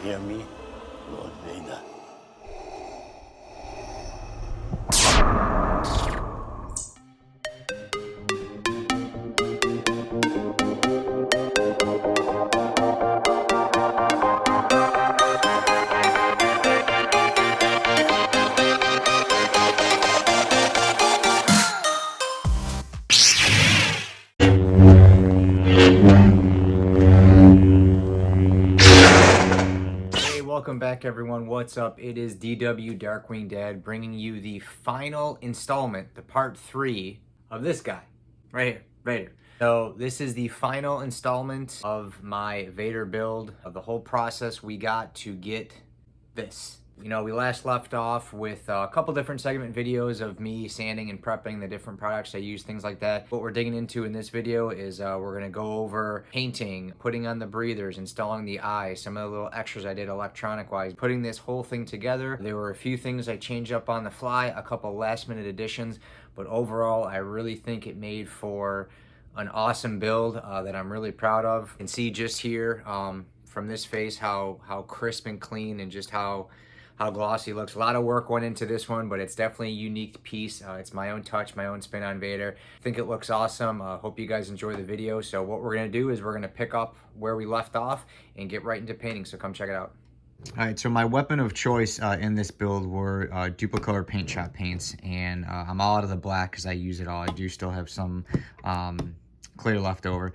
hear me, Lord Vader? Welcome back, everyone. What's up? It is DW Darkwing Dad bringing you the final installment, the part 3 of this guy right here, Vader. So this is the final installment of my Vader build, of the whole process we got to get this. You know, we last left off with a couple different segment videos of me sanding and prepping the different products I use, things like that. What we're digging into in this video is we're going to go over painting, putting on the breathers, installing the eye, some of the little extras I did electronic-wise, putting this whole thing together. There were a few things I changed up on the fly, a couple last-minute additions, but overall, I really think it made for an awesome build that I'm really proud of. You can see just here from this face how crisp and clean and just how glossy it looks. A lot of work went into this one, but it's definitely a unique piece. It's my own touch, my own spin on Vader. I think it looks awesome. Hope you guys enjoy the video. So what we're gonna do is we're gonna pick up where we left off and get right into painting, so come check it out. All right, so my weapon of choice in this build were duplicolor paint shop paints, and I'm all out of the black because I use it all. I do still have some clear left over.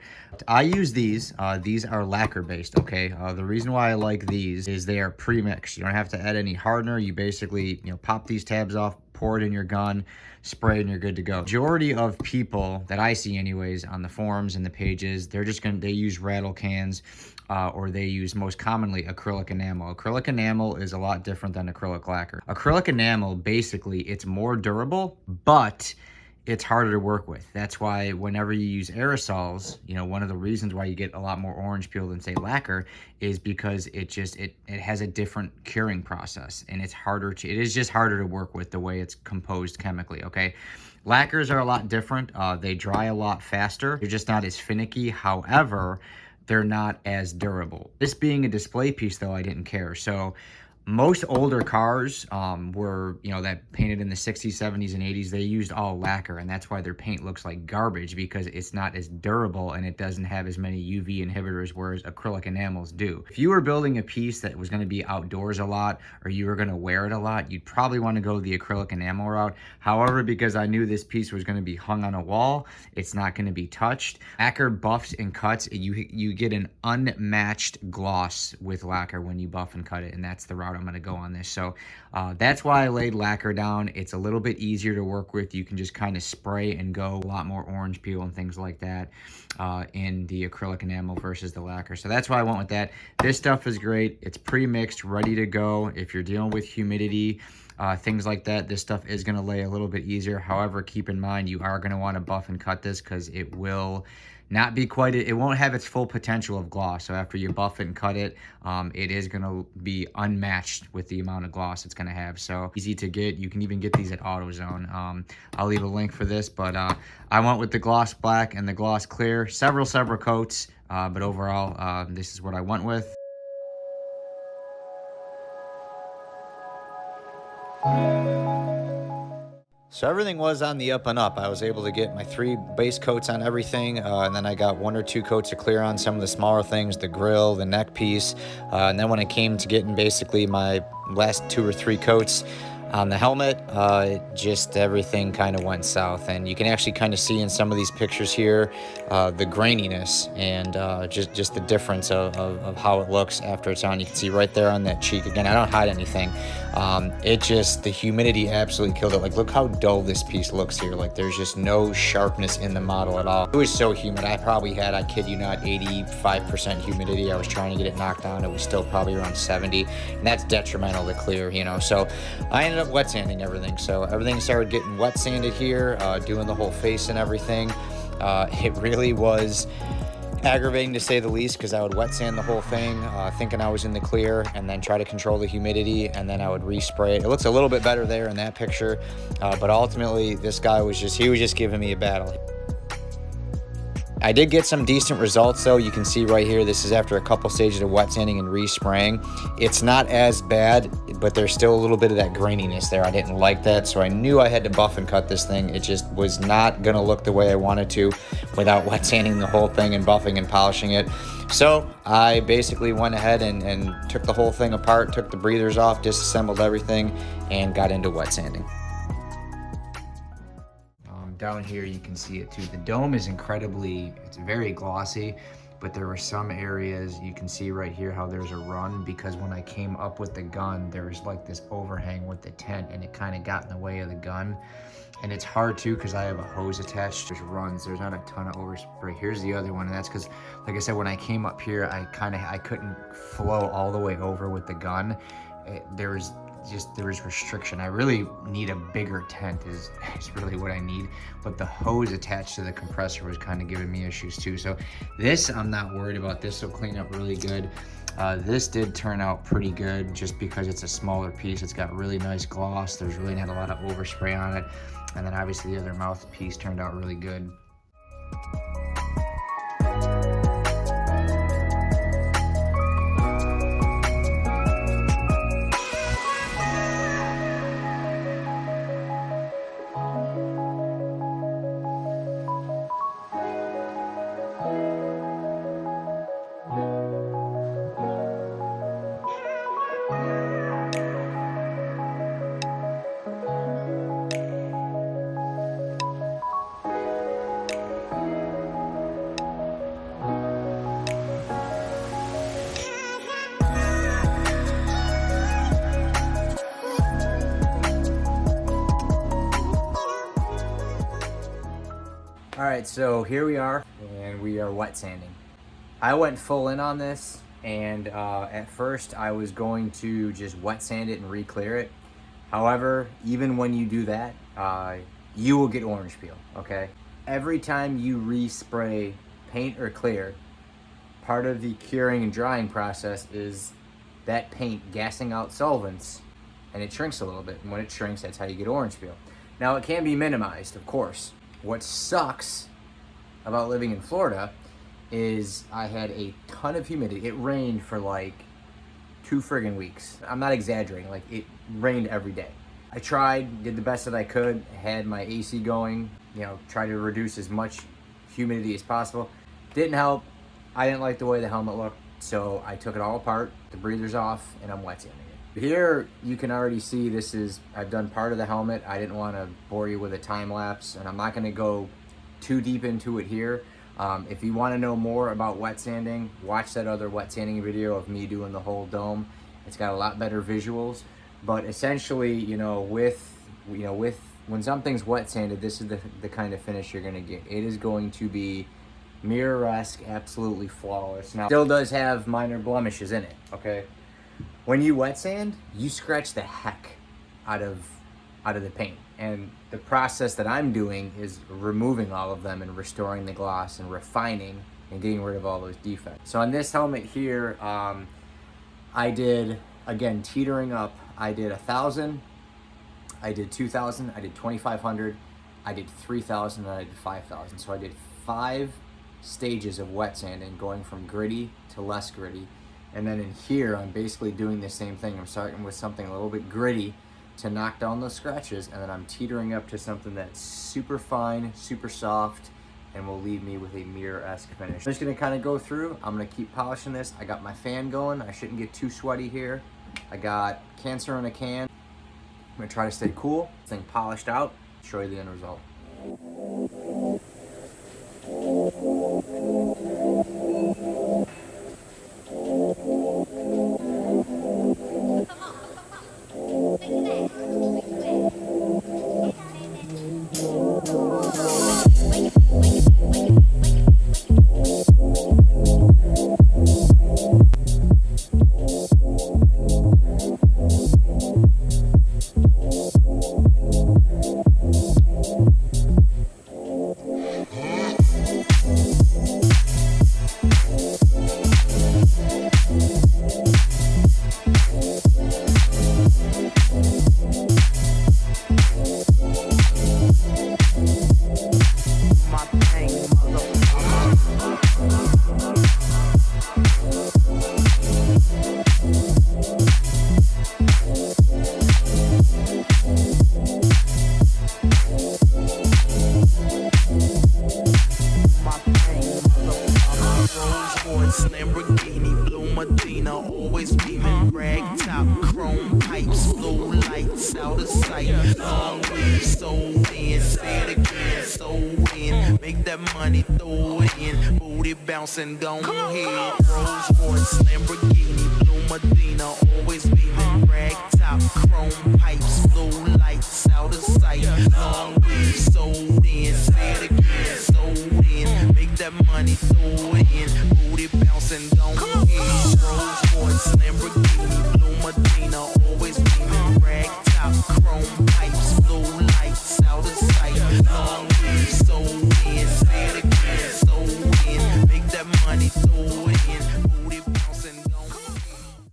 I use these. These are lacquer based, okay? The reason why I like these is they are pre-mixed. You don't have to add any hardener. You basically, pop these tabs off, pour it in your gun, spray, and you're good to go. Majority of people that I see anyways on the forums and the pages, they use rattle cans or they use most commonly acrylic enamel. Acrylic enamel is a lot different than acrylic lacquer. Acrylic enamel, basically, it's more durable, but it's harder to work with. That's why whenever you use aerosols, one of the reasons why you get a lot more orange peel than say lacquer is because it has a different curing process, and it is just harder to work with the way it's composed chemically, okay? Lacquers are a lot different. They dry a lot faster. They're just not as finicky. However, they're not as durable. This being a display piece though, I didn't care. So most older cars were, that painted in the 60s, 70s, and 80s, they used all lacquer, and that's why their paint looks like garbage, because it's not as durable and it doesn't have as many UV inhibitors, whereas acrylic enamels do. If you were building a piece that was going to be outdoors a lot, or you were going to wear it a lot, you'd probably want to go the acrylic enamel route. However, because I knew this piece was going to be hung on a wall, it's not going to be touched. Lacquer buffs and cuts, you get an unmatched gloss with lacquer when you buff and cut it, and that's the route I'm going to go on this. So that's why I laid lacquer down. It's a little bit easier to work with. You can just kind of spray and go. A lot more orange peel and things like that in the acrylic enamel versus the lacquer. So that's why I went with that. This stuff is great. It's pre-mixed, ready to go. If you're dealing with humidity, things like that, this stuff is going to lay a little bit easier. However, keep in mind you are going to want to buff and cut this because it will not be it won't have its full potential of gloss. So after you buff it and cut it, it is going to be unmatched with the amount of gloss it's going to have. So easy to get. You can even get these at AutoZone. I'll leave a link for this, but I went with the gloss black and the gloss clear, several coats, but overall, this is what I went with. So everything was on the up and up. I was able to get my 3 base coats on everything, and then I got 1 or 2 coats of clear on some of the smaller things, the grill, the neck piece, and then when it came to getting basically my last 2 or 3 coats on the helmet, just everything kind of went south. And you can actually kind of see in some of these pictures here the graininess and just the difference of how it looks after it's on. You can see right there on that cheek. Again, I don't hide anything. The humidity absolutely killed it. Like, look how dull this piece looks here. Like, there's just no sharpness in the model at all. It was so humid. I probably had, I kid you not, 85% humidity. I was trying to get it knocked down. It was still probably around 70, and that's detrimental to clear, So I ended up wet sanding everything. So everything started getting wet sanded here, doing the whole face and everything. It really was aggravating to say the least, because I would wet sand the whole thing, thinking I was in the clear, and then try to control the humidity, and then I would respray it. It looks a little bit better there in that picture, but ultimately this guy was just giving me a battle. I did get some decent results though. You can see right here, this is after a couple stages of wet sanding and respraying. It's not as bad, but there's still a little bit of that graininess there. I didn't like that, so I knew I had to buff and cut this thing. It just was not gonna look the way I wanted to without wet sanding the whole thing and buffing and polishing it. So I basically went ahead and took the whole thing apart, took the breathers off, disassembled everything, and got into wet sanding. Down here you can see it too. The dome is it's very glossy, but there were some areas you can see right here how there's a run, because when I came up with the gun, there was like this overhang with the tent and it kind of got in the way of the gun. And it's hard too because I have a hose attached. There's runs, there's not a ton of overspray. Here's the other one, and that's because, like I said, when I came up here, I couldn't flow all the way over with the gun. There was restriction. I really need a bigger tent is really what I need, but the hose attached to the compressor was kind of giving me issues too. So this, I'm not worried about. This will clean up really good. This did turn out pretty good just because it's a smaller piece. It's got really nice gloss. There's really not a lot of overspray on it. And then obviously the other mouthpiece turned out really good. All right, so here we are, and we are wet sanding. I went full in on this, and at first I was going to just wet sand it and re-clear it. However, even when you do that, you will get orange peel, okay? Every time you respray paint or clear, part of the curing and drying process is that paint gassing out solvents, and it shrinks a little bit. And when it shrinks, that's how you get orange peel. Now, it can be minimized, of course. What sucks about living in Florida is I had a ton of humidity. It rained for like 2 friggin' weeks. I'm not exaggerating, like it rained every day. I tried, did the best that I could, had my AC going, tried to reduce as much humidity as possible. Didn't help. I didn't like the way the helmet looked, so I took it all apart, the breathers off, and I'm wet sanding it. Here you can already see I've done part of the helmet. I didn't want to bore you with a time lapse, and I'm not going to go too deep into it here. If you want to know more about wet sanding, watch that other wet sanding video of me doing the whole dome. It's got a lot better visuals, but essentially, when something's wet sanded, this is the kind of finish you're going to get. It is going to be mirror-esque, absolutely flawless. Now, it still does have minor blemishes in it, okay? When you wet sand, you scratch the heck out of the paint. And the process that I'm doing is removing all of them and restoring the gloss and refining and getting rid of all those defects. So on this helmet here, I did, again, teetering up, I did 1,000, I did 2,000, I did 2,500, I did 3,000, and I did 5,000. So I did 5 stages of wet sanding, going from gritty to less gritty. And then in here, I'm basically doing the same thing. I'm starting with something a little bit gritty to knock down those scratches, and then I'm teetering up to something that's super fine, super soft, and will leave me with a mirror-esque finish. I'm just gonna kind of go through. I'm gonna keep polishing this. I got my fan going. I shouldn't get too sweaty here. I got Cancer in a can. I'm gonna try to stay cool. This thing polished out, show you the end result. Rolls Royce, Lamborghini, blue Medina, always beaming, rag top, chrome pipes, blue lights out of sight. Long weed, sold in, say it again, sold in. Make that money, throw it in, booty bouncing, go ahead. Rolls Royce, Lamborghini, blue Medina, always beaming, rag top, chrome pipes, blue lights out of sight. Long weed, sold in, say it again, sold in. Make that money, throw it in, booty bouncing, go ahead. Rolls Royce, Lamborghini, blue Medina, always beaming, rag top, chrome pipes, blue lights out of sight. Long weed, sold in, say it again, sold in. Make that money, throw it in, booty bouncing, go ahead.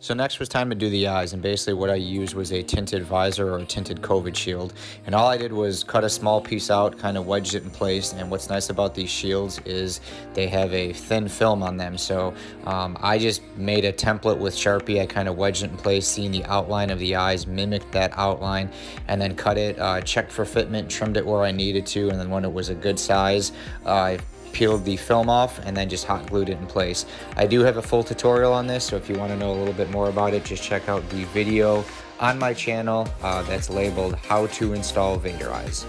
So next was time to do the eyes, and basically what I used was a tinted visor or a tinted COVID shield. And all I did was cut a small piece out, kind of wedged it in place. And what's nice about these shields is they have a thin film on them. So I just made a template with Sharpie. I kind of wedged it in place, seeing the outline of the eyes, mimicked that outline, and then cut it, checked for fitment, trimmed it where I needed to, and then when it was a good size, I peeled the film off and then just hot glued it in place. I do have a full tutorial on this, so if you want to know a little bit more about it, just check out the video on my channel that's labeled How to Install Vader Eyes.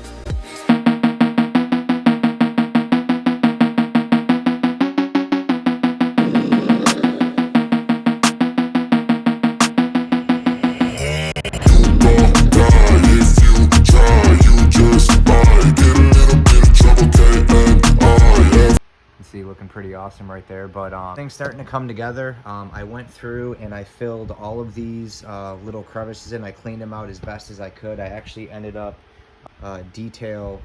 See, looking pretty awesome right there, but things starting to come together. I went through and I filled all of these little crevices in. I cleaned them out as best as I could. I actually ended up detail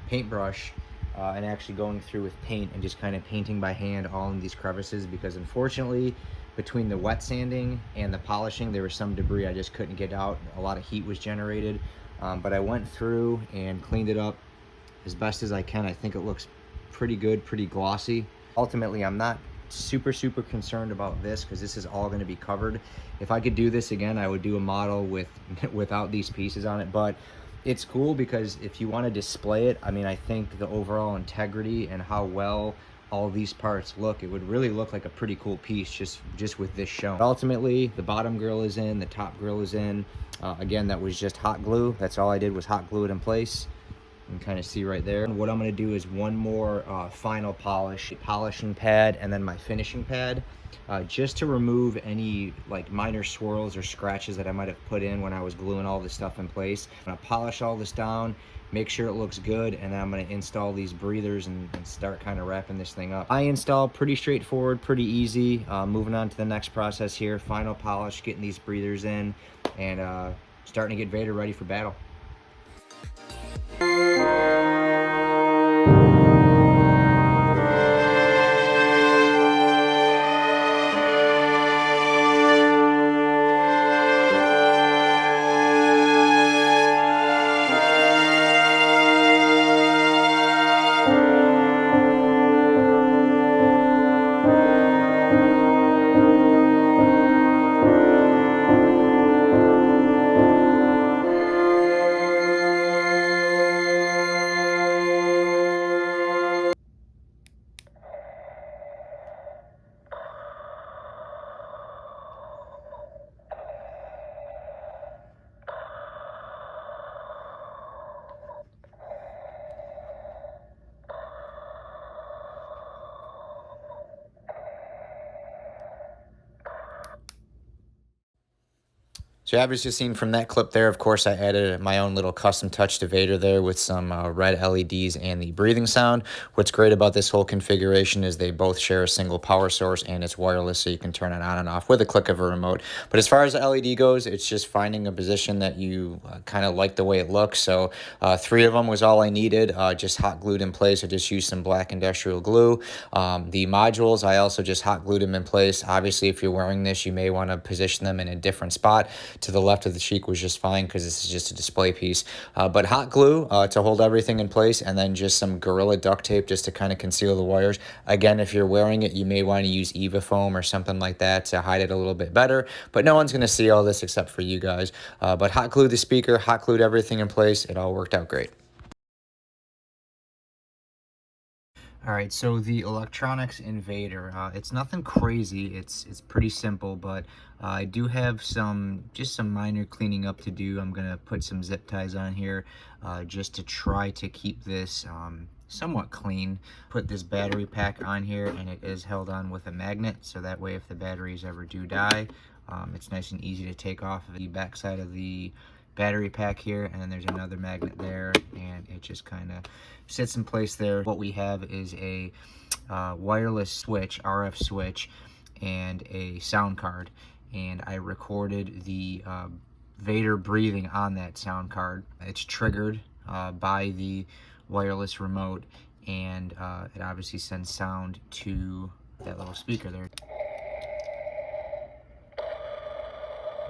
paintbrush and actually going through with paint and just kind of painting by hand all in these crevices, because unfortunately between the wet sanding and the polishing there was some debris I just couldn't get out. A lot of heat was generated, but I went through and cleaned it up as best as I can. I think it looks pretty good, pretty glossy. Ultimately, I'm not super concerned about this because this is all going to be covered. If I could do this again, I would do a model with without these pieces on it, but it's cool because if you want to display it, I mean, I think the overall integrity and how well all these parts look, it would really look like a pretty cool piece just with this shown. But ultimately, the bottom grill is in, the top grill is in. Again, that was just hot glue. That's all I did was hot glue it in place. You can kind of see right there. And what I'm going to do is one more final polishing pad, and then my finishing pad, just to remove any like minor swirls or scratches that I might have put in when I was gluing all this stuff in place. I'm going to polish all this down, make sure it looks good, and then I'm going to install these breathers and start kind of wrapping this thing up. I install pretty straightforward, pretty easy. Moving on to the next process here, final polish, getting these breathers in, and starting to get Vader ready for battle. So you obviously seen from that clip there, of course, I added my own little custom touch to Vader there with some red LEDs and the breathing sound. What's great about this whole configuration is they both share a single power source and it's wireless, so you can turn it on and off with a click of a remote. But as far as the LED goes, it's just finding a position that you kind of like the way it looks. So 3 of them was all I needed, just hot glued in place. I just used some black industrial glue. The modules, I also just hot glued them in place. Obviously, if you're wearing this, you may want to position them in a different spot. To the left of the cheek was just fine because this is just a display piece. But hot glue to hold everything in place, and then just some Gorilla duct tape just to kind of conceal the wires. Again, if you're wearing it, you may want to use Eva foam or something like that to hide it a little bit better. But no one's going to see all this except for you guys. But hot glued the speaker, hot glued everything in place. It all worked out great. All right, so the electronics in Vader, it's nothing crazy. It's pretty simple, but I do have just some minor cleaning up to do. I'm gonna put some zip ties on here just to try to keep this somewhat clean. Put this battery pack on here, and it is held on with a magnet, so that way if the batteries ever do die, it's nice and easy to take off of the back side of the battery pack here, and then there's another magnet there, and it just kind of sits in place there. What we have is a wireless switch, RF switch, and a sound card, and I recorded the Vader breathing on that sound card. It's triggered by the wireless remote, and it obviously sends sound to that little speaker there.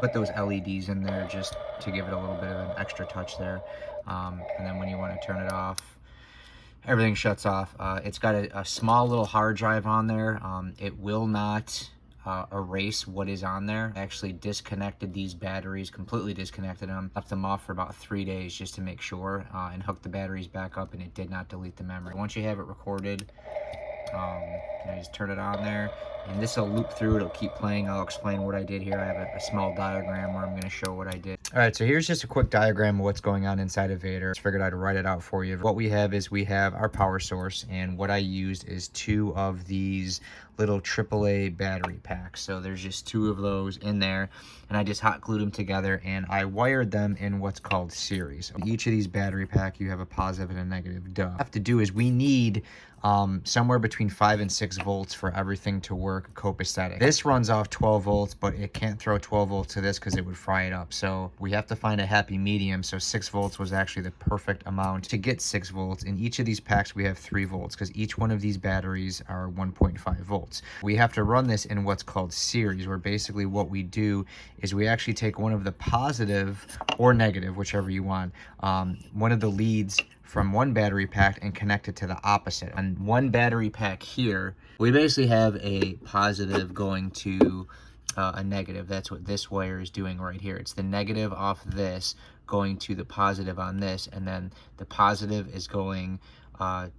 Put those LEDs in there just to give it a little bit of an extra touch there, and then when you want to turn it off, everything shuts off. It's got a small little hard drive on there. It will not erase what is on there. I actually disconnected these batteries, completely disconnected them, left them off for about 3 days just to make sure, and hooked the batteries back up, and it did not delete the memory. Once you have it recorded, I just turn it on there, and this will loop through. It'll keep playing. I'll explain what I did here. I have a small diagram where I'm going to show what I did. All right, so here's just a quick diagram of what's going on inside of Vader. I figured I'd write it out for you. What we have is we have our power source, and what I used is 2 of these little AAA battery packs. So there's just 2 of those in there, and I just hot glued them together, and I wired them in what's called series. Each of these battery pack, you have a positive and a negative. Duh. What we have to do is we need somewhere between 5 and 6 volts for everything to work copacetic. This runs off 12 volts, but it can't throw 12 volts to this because it would fry it up. So we have to find a happy medium. So 6 volts was actually the perfect amount to get 6 volts. In each of these packs, we have 3 volts because each one of these batteries are 1.5 volts. We have to run this in what's called series, where basically what we do is we actually take one of the positive or negative, whichever you want, one of the leads from one battery pack and connect it to the opposite. On one battery pack here, we basically have a positive going to a negative. That's what this wire is doing right here. It's the negative off this going to the positive on this, and then the positive is going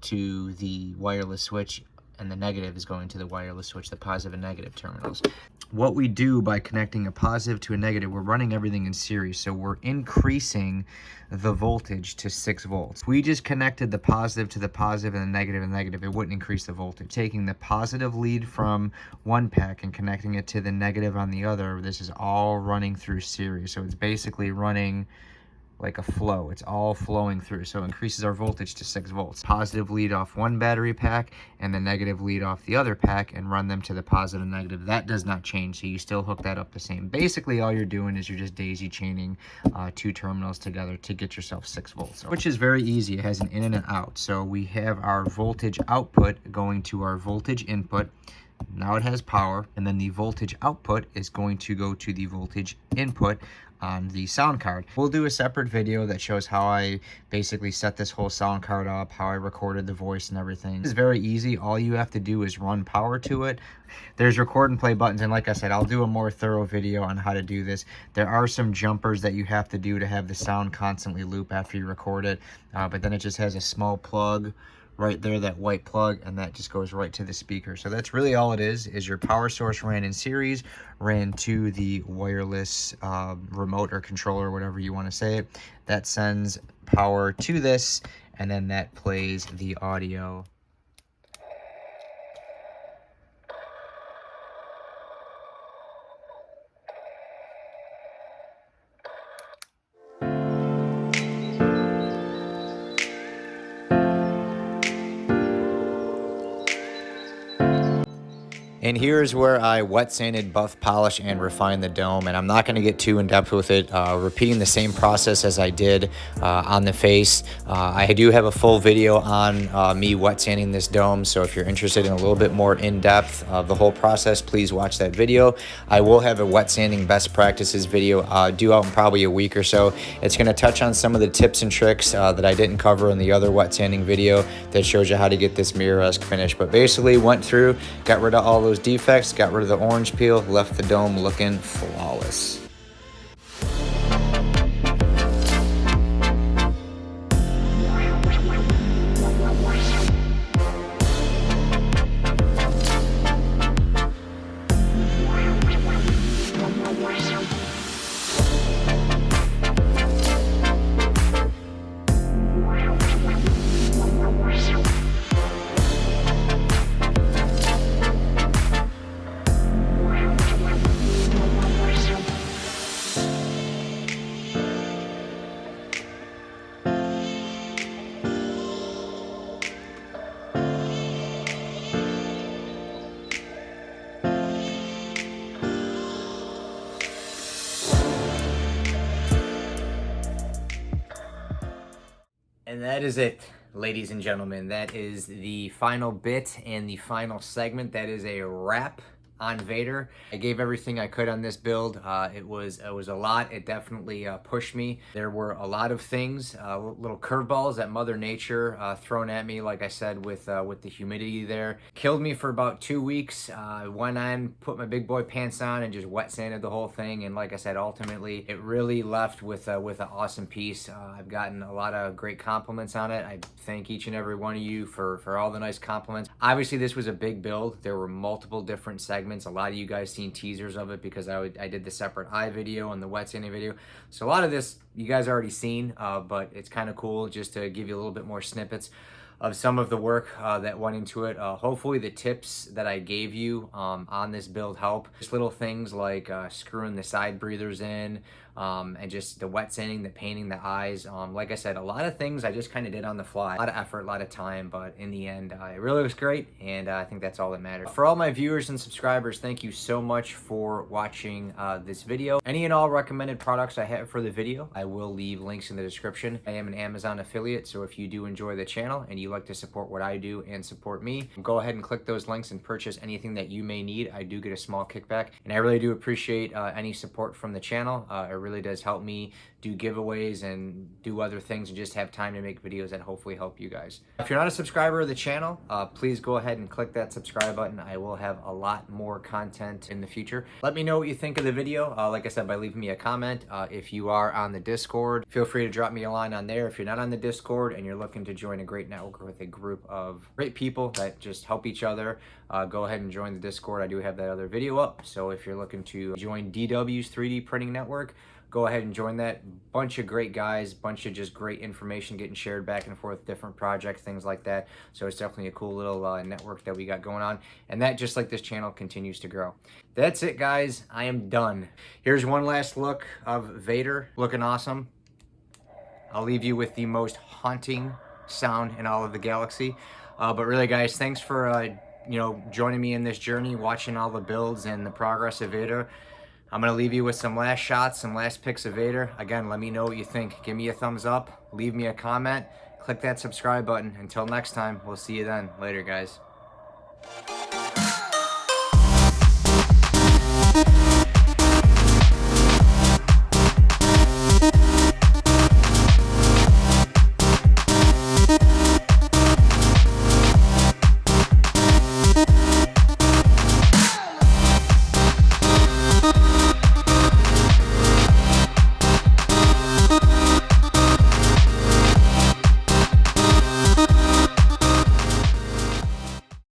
to the wireless switch, and the negative is going to the wireless switch, the positive and negative terminals. What we do by connecting a positive to a negative, we're running everything in series, so we're increasing the voltage to 6 volts. If we just connected the positive to the positive and the negative, it wouldn't increase the voltage. Taking the positive lead from one pack and connecting it to the negative on the other, this is all running through series, so it's basically running like a flow. It's all flowing through, so it increases our voltage to 6 volts. Positive lead off one battery pack and the negative lead off the other pack, and run them to the positive and negative. That does not change, so you still hook that up the same. Basically all you're doing is you're just daisy chaining 2 terminals together to get yourself 6 volts, which is very easy. It has an in and an out. So we have our voltage output going to our voltage input. Now it has power, and then the voltage output is going to go to the voltage input on the sound card. We'll do a separate video that shows how I basically set this whole sound card up, how I recorded the voice and everything. It's very easy. All you have to do is run power to it. There's record and play buttons, and like I said, I'll do a more thorough video on how to do this. There are some jumpers that you have to do to have the sound constantly loop after you record it, but then it just has a small plug right there, that white plug, and that just goes right to the speaker. So that's really all it is your power source ran in series, ran to the wireless remote or controller, whatever you want to say it. That sends power to this, and then that plays the audio. And here's where I wet sanded, buff polish, and refine the dome. And I'm not going to get too in depth with it, repeating the same process as I did on the face. I do have a full video on me wet sanding this dome, so if you're interested in a little bit more in depth of the whole process, please watch that video. I will have a wet sanding best practices video due out in probably a week or so. It's going to touch on some of the tips and tricks that I didn't cover in the other wet sanding video that shows you how to get this mirror-esque finish. But basically went through, got rid of all those defects, got rid of the orange peel, left the dome looking flawless. And that is it, ladies and gentlemen. That is the final bit and the final segment. That is a wrap on Vader. I gave everything I could on this build. It was a lot. It definitely pushed me. There were a lot of things, little curveballs that Mother Nature thrown at me, like I said, with the humidity there. Killed me for about 2 weeks. Went on, put my big boy pants on, and just wet sanded the whole thing. And like I said, ultimately, it really left with an awesome piece. I've gotten a lot of great compliments on it. I thank each and every one of you for all the nice compliments. Obviously, this was a big build. There were multiple different segments. A lot of you guys seen teasers of it because I did the separate eye video and the wet sanding video. So a lot of this you guys already seen, but it's kind of cool just to give you a little bit more snippets of some of the work that went into it. Hopefully the tips that I gave you on this build help. Just little things like screwing the side breathers in, and just the wet sanding, the painting, the eyes. Like I said, a lot of things I just kind of did on the fly. A lot of effort, a lot of time, but in the end, it really looks great, and I think that's all that matters. For all my viewers and subscribers, thank you so much for watching this video. Any and all recommended products I have for the video, I will leave links in the description. I am an Amazon affiliate, so if you do enjoy the channel and you like to support what I do and support me, go ahead and click those links and purchase anything that you may need. I do get a small kickback, and I really do appreciate any support from the channel. It really does help me do giveaways and do other things and just have time to make videos that hopefully help you guys. If you're not a subscriber of the channel, please go ahead and click that subscribe button. I will have a lot more content in the future. Let me know what you think of the video. Like I said, by leaving me a comment. If you are on the Discord, feel free to drop me a line on there. If you're not on the Discord and you're looking to join a great network with a group of great people that just help each other, go ahead and join the Discord. I do have that other video up. So if you're looking to join DW's 3D printing network, go ahead and join that. Bunch of great guys, bunch of just great information getting shared back and forth, different projects, things like that. So it's definitely a cool little network that we got going on. And that, just like this channel, continues to grow. That's it, guys. I am done. Here's one last look of Vader, looking awesome. I'll leave you with the most haunting sound in all of the galaxy. But really, guys, thanks for joining me in this journey, watching all the builds and the progress of Vader. I'm going to leave you with some last shots, some last pics of Vader. Again, let me know what you think. Give me a thumbs up, leave me a comment, click that subscribe button. Until next time, we'll see you then. Later, guys.